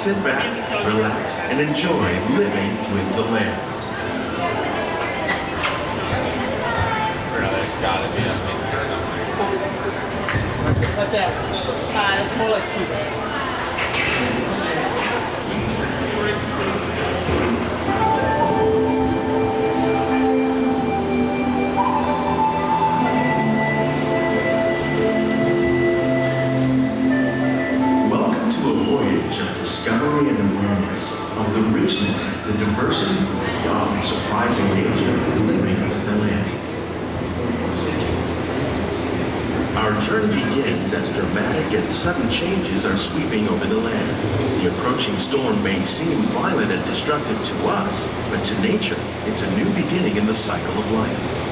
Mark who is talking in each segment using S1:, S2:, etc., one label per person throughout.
S1: sit back, relax, and enjoy living with the land.
S2: Gotta be up
S3: Like that. It's more like Cuba.
S1: Welcome to a voyage of discovery and awareness of the richness, the diversity, the often surprising nature of living with the land. Our journey begins as dramatic and sudden changes are sweeping over the land. The approaching storm may seem violent and destructive to us, but to nature, it's a new beginning in the cycle of life.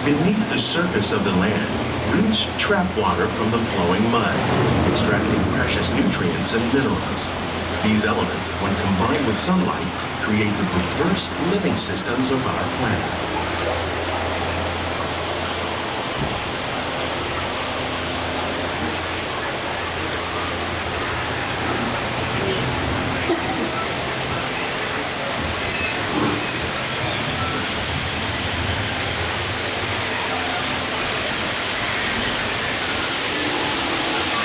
S1: Beneath the surface of the land, roots trap water from the flowing mud, extracting precious nutrients and minerals. These elements, when combined with sunlight, create the diverse living systems of our planet.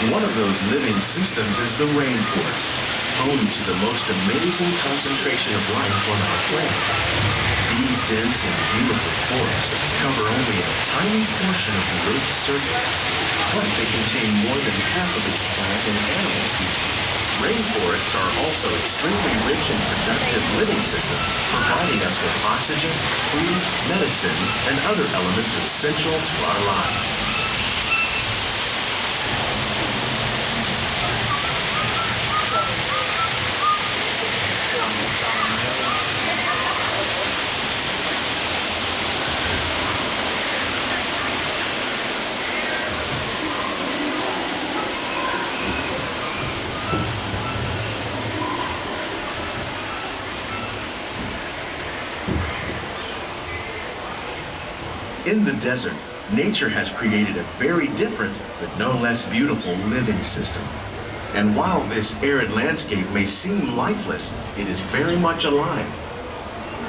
S1: One of those living systems is the rainforest, home to the most amazing concentration of life on our planet. These dense and beautiful forests cover only a tiny portion of the Earth's surface, but they contain more than half of its plant and animal species. Rainforests are also extremely rich in productive living systems, providing us with oxygen, food, medicines, and other elements essential to our lives. In the desert, nature has created a very different, but no less beautiful living system. And while this arid landscape may seem lifeless, it is very much alive.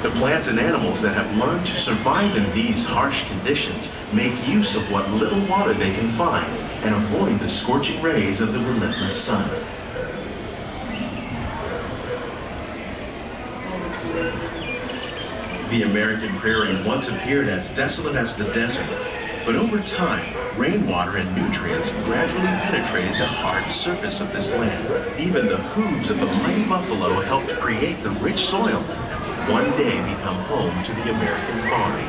S1: The plants and animals that have learned to survive in these harsh conditions make use of what little water they can find and avoid the scorching rays of the relentless sun. The American prairie once appeared as desolate as the desert, but over time, rainwater and nutrients gradually penetrated the hard surface of this land. Even the hooves of the mighty buffalo helped create the rich soil that would one day become home to the American farm.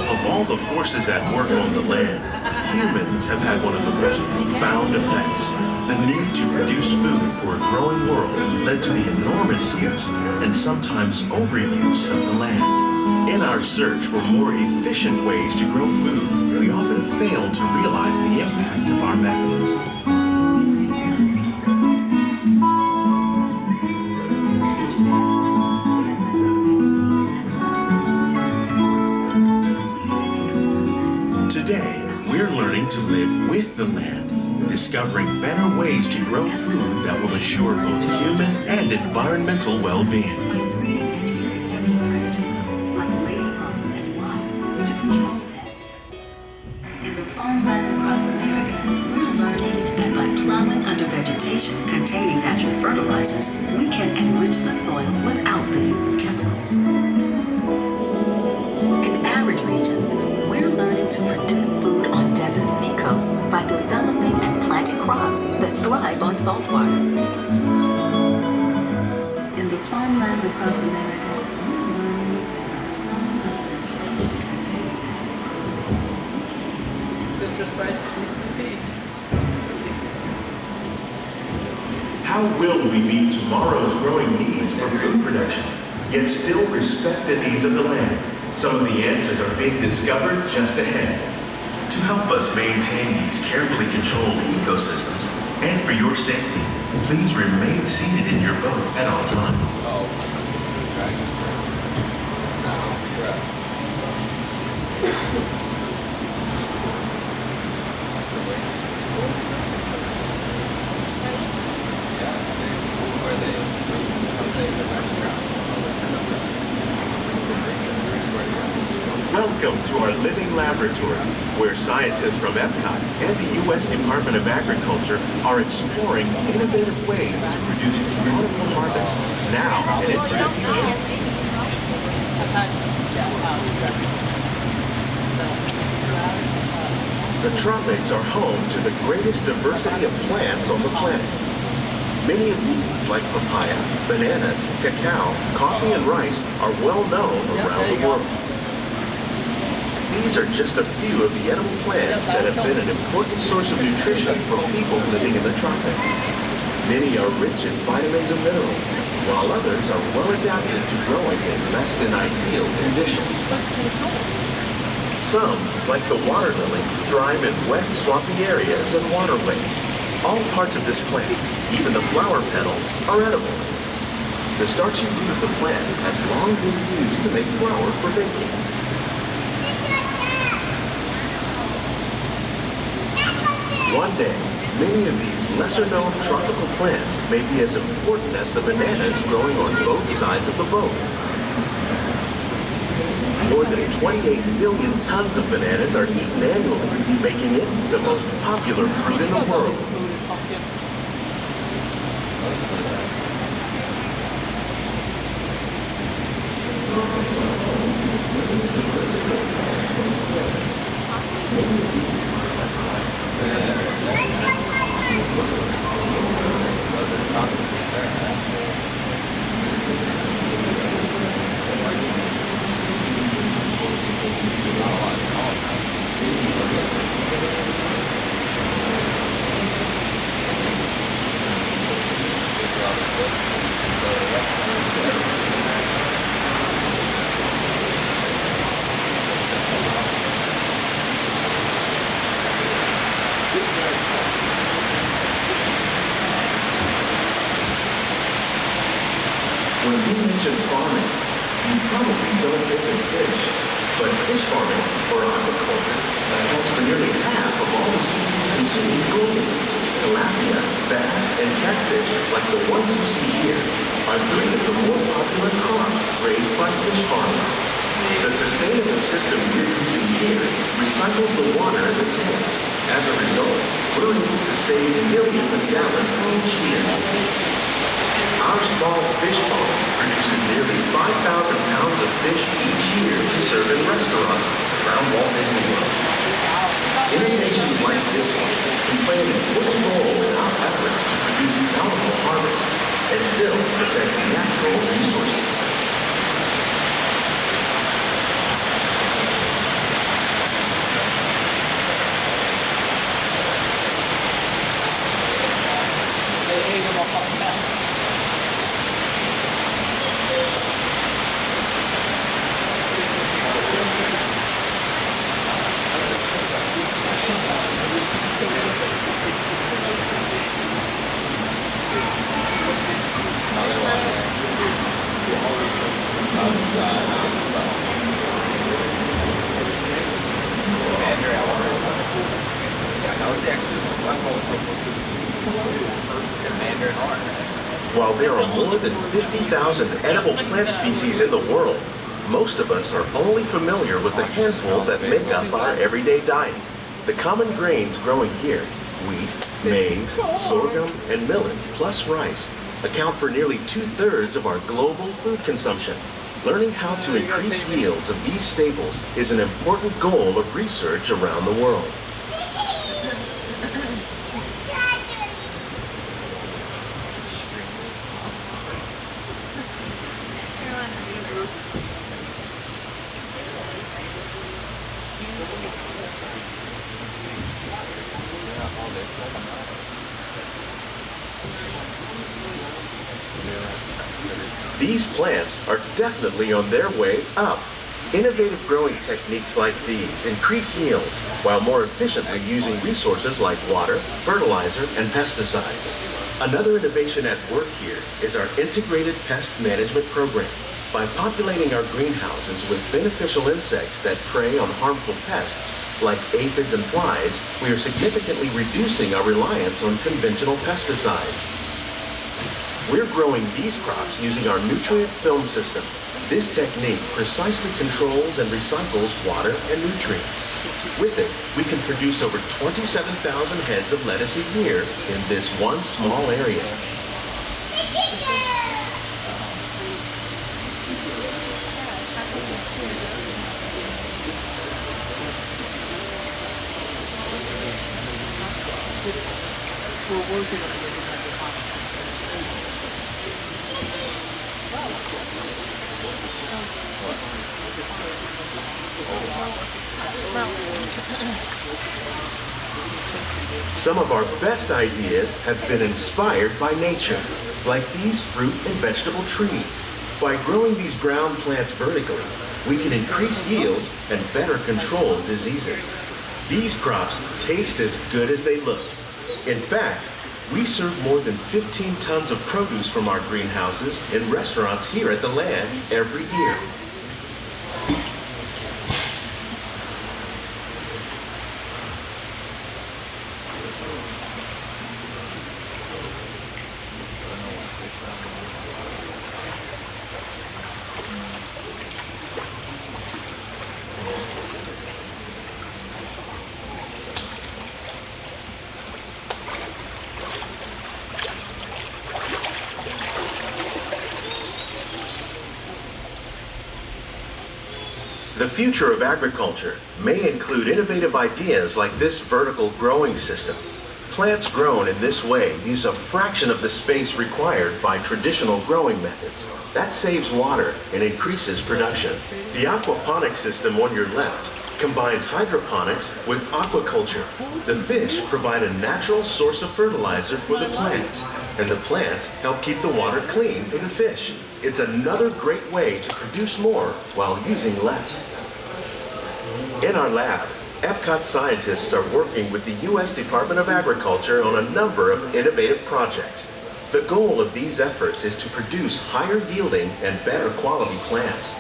S1: Of all the forces at work on the land, humans have had one of the most profound effects. The need to produce food for a growing world led to the enormous use and sometimes overuse of the land. In our search for more efficient ways to grow food, we often fail to realize the impact of our methods. Today, we're learning to live with the land, discovering better ways to grow food that will assure both human and environmental well-being.
S2: fertilizers, we can enrich the soil without the use of chemicals. In arid regions, we're learning to produce food on desert seacoasts by developing and planting crops that thrive on salt water. In the farmlands across America, we're learning
S3: Citrus spice, sweets and tastes.
S1: How will we meet tomorrow's growing needs for food production, yet still respect the needs of the land? Some of the answers are being discovered just ahead. To help us maintain these carefully controlled ecosystems, and for your safety, please remain seated in your boat at all times. Welcome to our living laboratory, where scientists from EPCOT and the U.S. Department of Agriculture are exploring innovative ways to produce beautiful harvests now and into the future. The tropics are home to the greatest diversity of plants on the planet. Many of these, like papaya, bananas, cacao, coffee, and rice, are well known around the world. These are just a few of the edible plants that have been an important source of nutrition for people living in the tropics. Many are rich in vitamins and minerals, while others are well adapted to growing in less than ideal conditions. Some, like the water lily, thrive in wet, swampy areas and waterways. All parts of this plant, even the flower petals, are edible. The starchy root of the plant has long been used to make flour for baking. One day, many of these lesser-known tropical plants may be as important as the bananas growing on both sides of the boat. More than 28 million tons of bananas are eaten annually, making it the most popular fruit in the world. When we mention farming, you probably don't think of fish, but fish farming, or aquaculture, accounts for nearly half of all the seafood consumed globally. Tilapia, bass, and catfish, like the ones you see here, are three of the more popular crops raised by fish farmers. The sustainable system we're using here recycles the water in the tanks. As a result, we're able to save millions of gallons each year. Our small fish farm produces nearly 5,000 pounds of fish each year to serve in restaurants around Walt Disney World. Innovations like this one can play an important role in our efforts to produce bountiful harvests and still protect natural resources. While there are more than 50,000 edible plant species in the world, most of us are only familiar with the handful that make up our everyday diet. The common grains growing here, wheat, maize, sorghum, and millet, plus rice, account for nearly 2/3 of our global food consumption. Learning how to increase yields of these staples is an important goal of research around the world. These plants are definitely on their way up. Innovative growing techniques like these increase yields while more efficiently using resources like water, fertilizer, and pesticides. Another innovation at work here is our integrated pest management program. By populating our greenhouses with beneficial insects that prey on harmful pests like aphids and flies, we are significantly reducing our reliance on conventional pesticides. We're growing these crops using our nutrient film system. This technique precisely controls and recycles water and nutrients. With it, we can produce over 27,000 heads of lettuce a year in this one small area. Some of our best ideas have been inspired by nature, like these fruit and vegetable trees. By growing these ground plants vertically, we can increase yields and better control diseases. These crops taste as good as they look. In fact, we serve more than 15 tons of produce from our greenhouses in restaurants here at the Land every year. The future of agriculture may include innovative ideas like this vertical growing system. Plants grown in this way use a fraction of the space required by traditional growing methods. That saves water and increases production. The aquaponics system on your left combines hydroponics with aquaculture. The fish provide a natural source of fertilizer for the plants, and the plants help keep the water clean for the fish. It's another great way to produce more while using less. In our lab, EPCOT scientists are working with the U.S. Department of Agriculture on a number of innovative projects. The goal of these efforts is to produce higher yielding and better quality plants.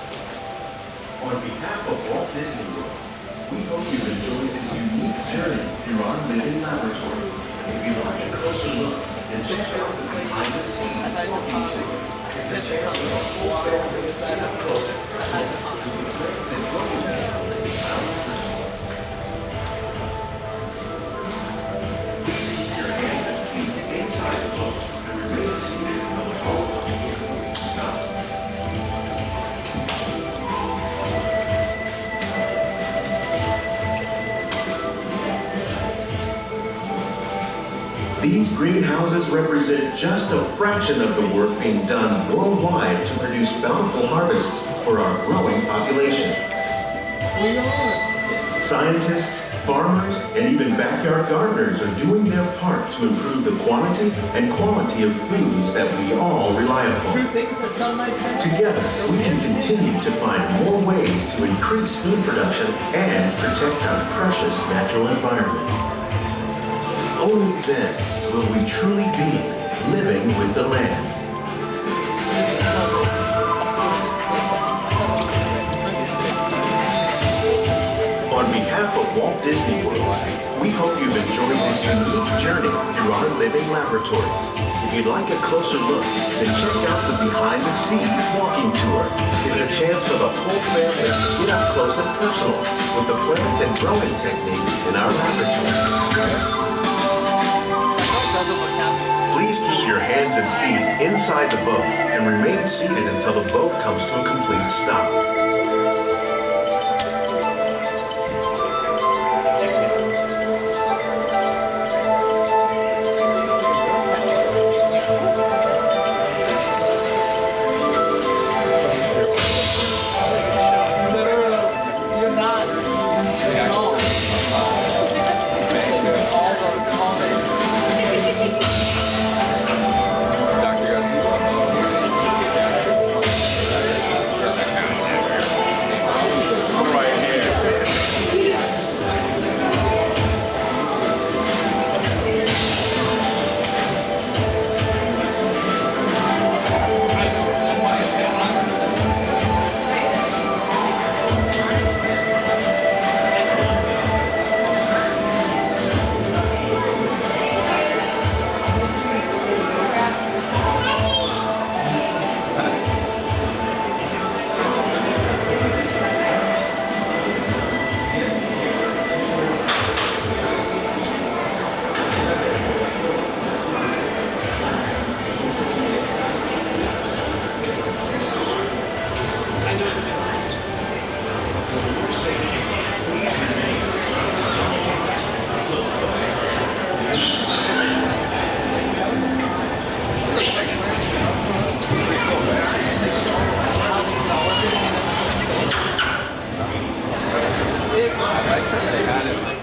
S1: On behalf of Walt Disney World, we hope you enjoy this unique journey through our living laboratory. If you'd like a closer look, then check out the behind the scenes walking tour. It's a chance for the whole family to get up closer to the plants and growing technology out of perspective. Please keep your hands and feet inside the boat and remain seated until the boat comes to a complete stop. These greenhouses represent just a fraction of the work being done worldwide to produce bountiful harvests for our growing population. Scientists, farmers, and even backyard gardeners are doing their part to improve the quantity and quality of foods that we all rely upon. Together, we can continue to find more ways to increase food production and protect our precious natural environment. Only then will we truly be living with the land. On behalf of Walt Disney World, we hope you've enjoyed this unique journey through our living laboratories. If you'd like a closer look, then check out the behind the scenes walking tour. It's a chance for the whole family to get up close and personal with the plants and growing techniques in our laboratory.
S3: Doesn't look happy.
S1: Please keep your hands and feet inside the boat and remain seated until the boat comes to a complete stop.
S3: I said they had it.